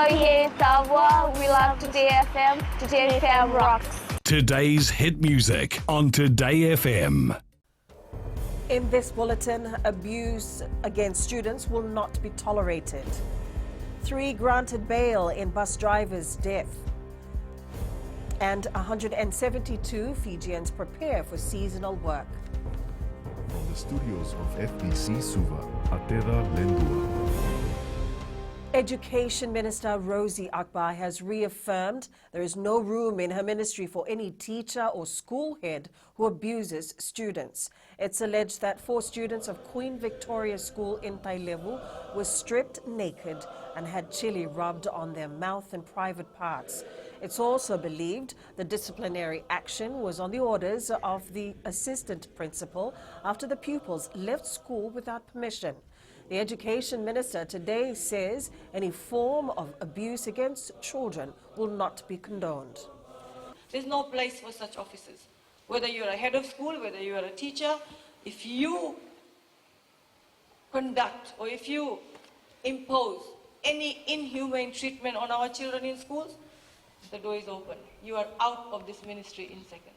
Soyez Savoir. We love Today FM. Today FM rocks. Today's hit music on Today FM. In this bulletin, abuse against students will not be tolerated. 3 granted bail in bus driver's death. And 172 Fijians prepare for seasonal work. From the studios of FBC Suva, Atera Lendua. Education Minister Rosie Akbar has reaffirmed there is no room in her ministry for any teacher or school head who abuses students. It's alleged that 4 students of Queen Victoria School in Tailevu were stripped naked and had chili rubbed on their mouth and private parts. It's also believed the disciplinary action was on the orders of the assistant principal after the pupils left school without permission. The Education Minister today says any form of abuse against children will not be condoned. There's no place for such officers. Whether you're a head of school, whether you're a teacher, if you conduct or if you impose any inhumane treatment on our children in schools, the door is open. You are out of this ministry in seconds.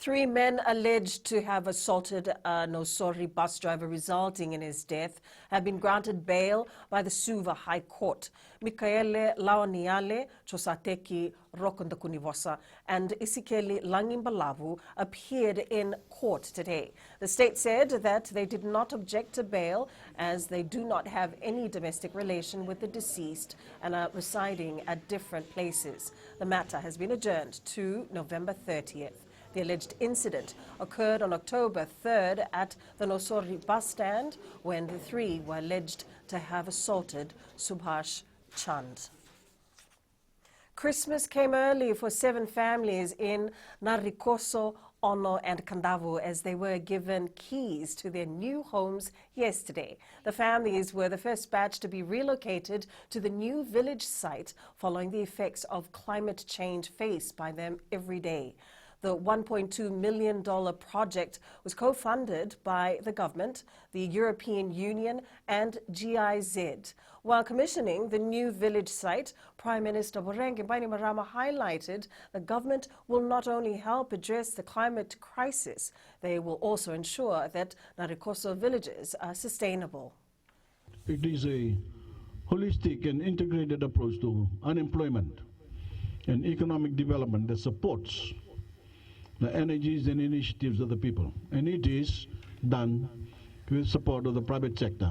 3 men alleged to have assaulted a Nosori bus driver, resulting in his death, have been granted bail by the Suva High Court. Mikaele Laoniale Chosateki Rokondakunivosa and Isikeli Langimbalavu appeared in court today. The state said that they did not object to bail as they do not have any domestic relation with the deceased and are residing at different places. The matter has been adjourned to November 30th. The alleged incident occurred on October 3rd at the Nosori bus stand when the 3 were alleged to have assaulted Subhash Chand. Christmas came early for 7 families in Narikoso, Ono and Kandavu as they were given keys to their new homes yesterday. The families were the first batch to be relocated to the new village site following the effects of climate change faced by them every day. The $1.2 million project was co-funded by the government, the European Union and GIZ. While commissioning the new village site, Prime Minister Borenke Bainimarama highlighted the government will not only help address the climate crisis, they will also ensure that Narikoso villages are sustainable. It is a holistic and integrated approach to unemployment and economic development that supports the energies and initiatives of the people, and it is done with support of the private sector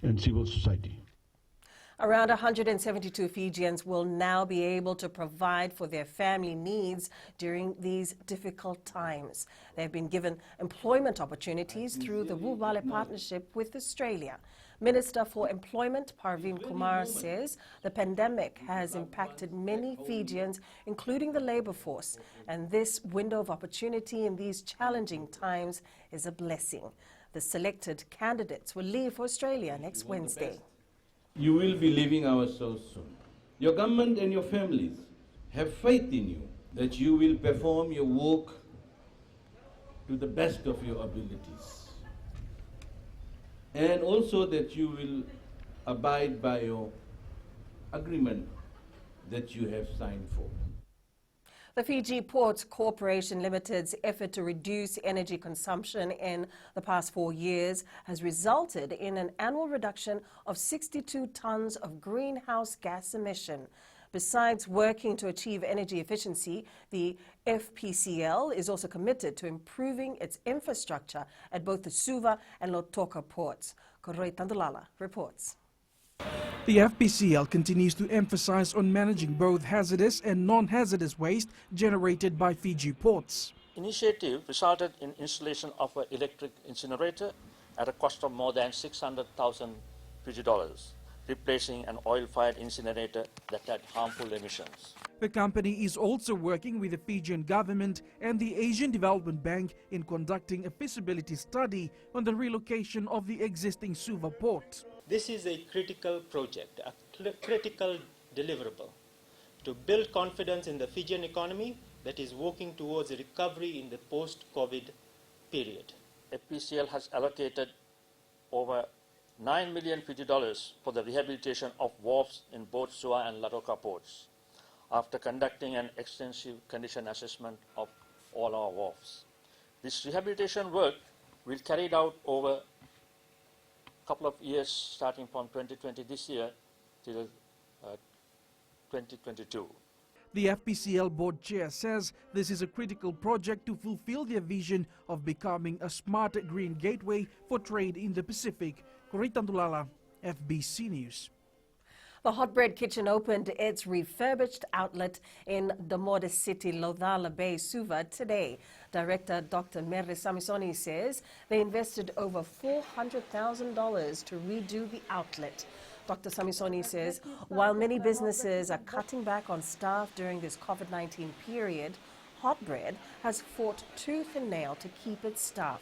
and civil society. Around 172 Fijians will now be able to provide for their family needs during these difficult times. They have been given employment opportunities through the Wubale partnership with Australia. Minister for Employment Parveen Kumar says the pandemic has impacted many Fijians, including the labor force, and this window of opportunity in these challenging times is a blessing. The selected candidates will leave for Australia next Wednesday. You will be leaving our shores soon. Your government and your families have faith in you that you will perform your work to the best of your abilities, and also that you will abide by your agreement that you have signed for. The Fiji Ports Corporation Limited's effort to reduce energy consumption in the past 4 years has resulted in an annual reduction of 62 tons of greenhouse gas emission. Besides working to achieve energy efficiency, the FPCL is also committed to improving its infrastructure at both the Suva and Lautoka ports. Koroi Tandulala reports. The FPCL continues to emphasize on managing both hazardous and non-hazardous waste generated by Fiji ports. Initiative resulted in installation of an electric incinerator at a cost of more than 600,000 Fiji dollars, replacing an oil-fired incinerator that had harmful emissions. The company is also working with the Fijian government and the Asian Development Bank in conducting a feasibility study on the relocation of the existing Suva port. This is a critical project, a critical deliverable to build confidence in the Fijian economy that is working towards a recovery in the post-COVID period. FPCL has allocated over 9 million Fiji dollars for the rehabilitation of wharves in both Suva and Lautoka ports, after conducting an extensive condition assessment of all our wharves. This rehabilitation work will be carried out over a couple of years, starting from 2020 this year till 2022. The FPCL board chair says this is a critical project to fulfill their vision of becoming a smart green gateway for trade in the Pacific. Corita Ndulala, FBC News. The Hot Bread Kitchen opened its refurbished outlet in Damode City, Lodhala Bay, Suva today. Director Dr. Merle Samisoni says they invested over $400,000 to redo the outlet. Dr. Samisoni says while many businesses are cutting back on staff during this COVID-19 period, Hot Bread has fought tooth and nail to keep its staff.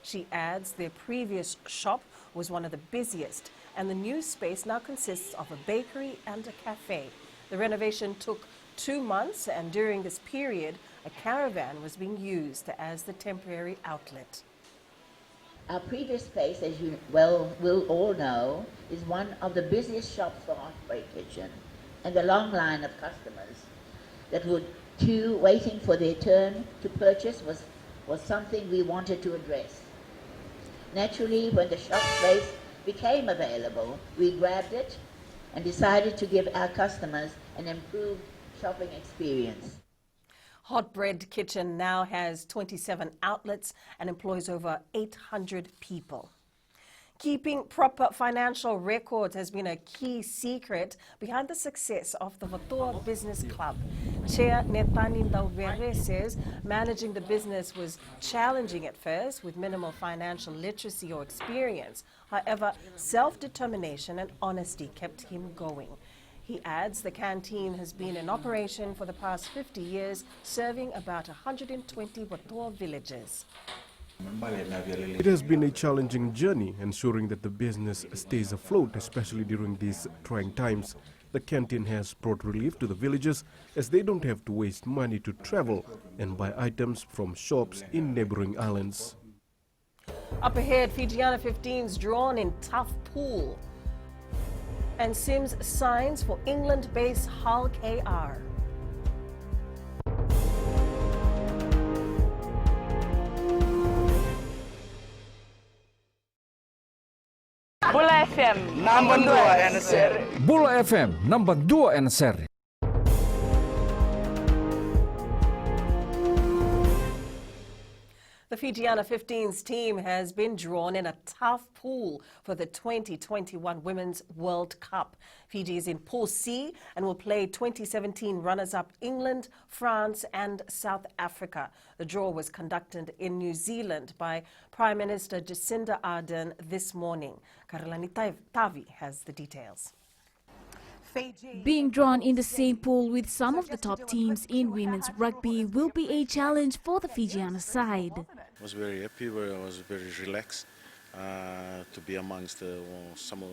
She adds their previous shop was one of the busiest, and the new space now consists of a bakery and a cafe. The renovation took 2 months, and during this period, a caravan was being used as the temporary outlet. Our previous space, as you will all know, is one of the busiest shops for Hot Bread Kitchen, and the long line of customers that would queue waiting for their turn to purchase was something we wanted to address. Naturally, when the shop space became available, we grabbed it and decided to give our customers an improved shopping experience. Hot Bread Kitchen now has 27 outlets and employs over 800 people. Keeping proper financial records has been a key secret behind the success of the Vatoa Business Club. Chair Netani Ndauwere says managing the business was challenging at first with minimal financial literacy or experience. However, self-determination and honesty kept him going. He adds the canteen has been in operation for the past 50 years, serving about 120 Vatoa villages. It has been a challenging journey, ensuring that the business stays afloat, especially during these trying times. The canteen has brought relief to the villagers as they don't have to waste money to travel and buy items from shops in neighboring islands. Up ahead, Fijiana 15's drawn in tough pool. And Sims signs for England-based Hull KR. Bula FM, number 2 NSR. Bula FM, number 2 NSR. The Fijiana 15's team has been drawn in a tough pool for the 2021 Women's World Cup. Fiji is in Pool C and will play 2017 runners-up England, France and South Africa. The draw was conducted in New Zealand by Prime Minister Jacinda Ardern this morning. Karalani Tavi has the details. Being drawn in the same pool with some of the top teams in women's rugby will be a challenge for the Fijiana side. I was very happy, I was very relaxed to be amongst some of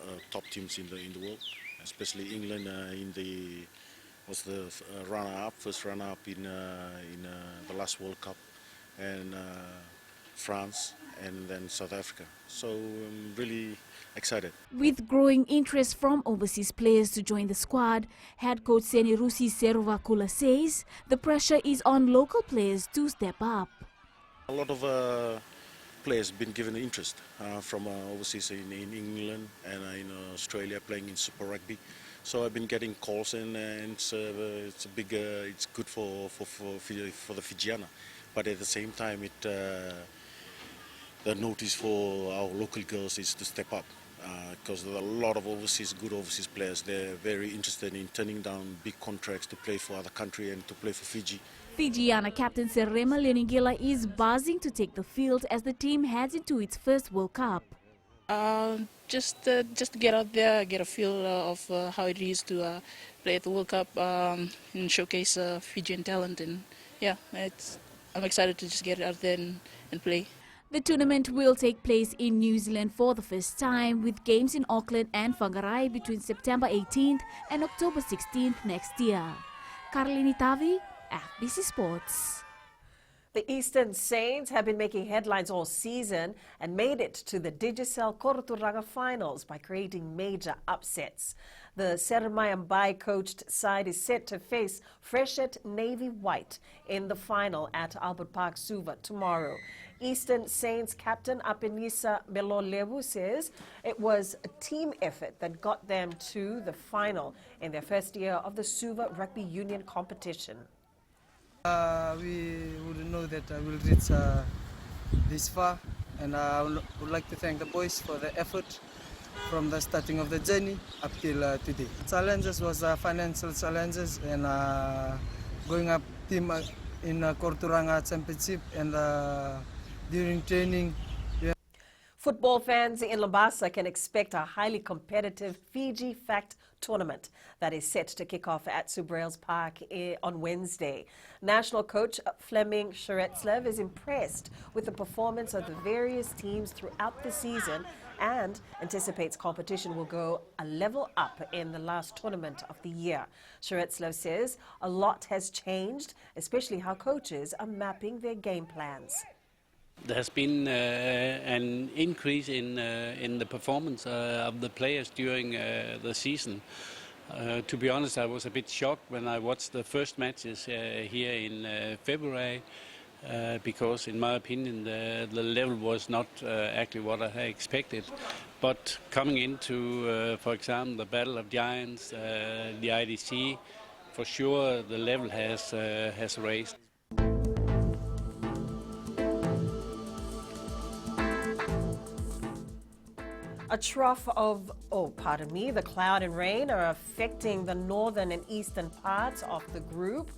the top teams in the world, especially England was the runner-up, first runner-up in the last World Cup, and France, and then South Africa. So I'm really excited. With growing interest from overseas players to join the squad, head coach Senirusi Seruvakula says the pressure is on local players to step up. A lot of players have been given interest from overseas in England and in Australia playing in Super Rugby. So I've been getting calls and it's good for the Fijiana. But at the same time, the notice for our local girls is to step up because there are a lot of good overseas players. They're very interested in turning down big contracts to play for other country and to play for Fiji. Fijiana captain Serema Leonigila is buzzing to take the field as the team heads into its first World Cup. Just to get out there, get a feel of how it is to play at the World Cup and showcase Fijian talent. And yeah, I'm excited to just get out there and play. The tournament will take place in New Zealand for the first time, with games in Auckland and Whangarei between September 18th and October 16th next year. Karlini Tavi, FBC Sports. The Eastern Saints have been making headlines all season and made it to the Digicel Korturanga finals by creating major upsets. The Sermayambai coached side is set to face Freshet Navy White in the final at Albert Park, Suva tomorrow. Eastern Saints captain Apinisa Melolebu says it was a team effort that got them to the final in their first year of the Suva Rugby Union competition. We wouldn't know that we'll reach this far, and I would like to thank the boys for the effort from the starting of the journey up till today. Challenges was financial challenges and going up team in Korturanga Championship and during training. Yeah. Football fans in Labasa can expect a highly competitive Fiji Fact tournament that is set to kick off at Subrails Park on Wednesday. National coach Fleming Sheretslev is impressed with the performance of the various teams throughout the season and anticipates competition will go a level up in the last tournament of the year. Sheretslev says a lot has changed, especially how coaches are mapping their game plans. There has been an increase in the performance of the players during the season. To be honest, I was a bit shocked when I watched the first matches here in February because, in my opinion, the level was not actually what I had expected. But coming into, for example, the Battle of Giants, the IDC, for sure the level has raised. A trough of, the cloud and rain are affecting the northern and eastern parts of the group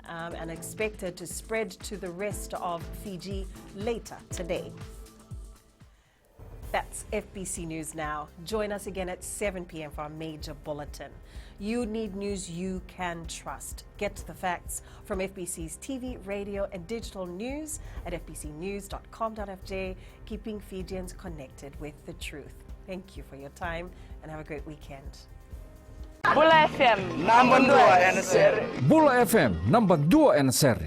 and expected to spread to the rest of Fiji later today. That's FBC News Now. Join us again at 7 p.m. for our major bulletin. You need news you can trust. Get the facts from FBC's TV, radio, and digital news at fbcnews.com.fj, keeping Fijians connected with the truth. Thank you for your time and have a great weekend. Bula FM, number 2 NSR. Bula FM, number 2 NSR.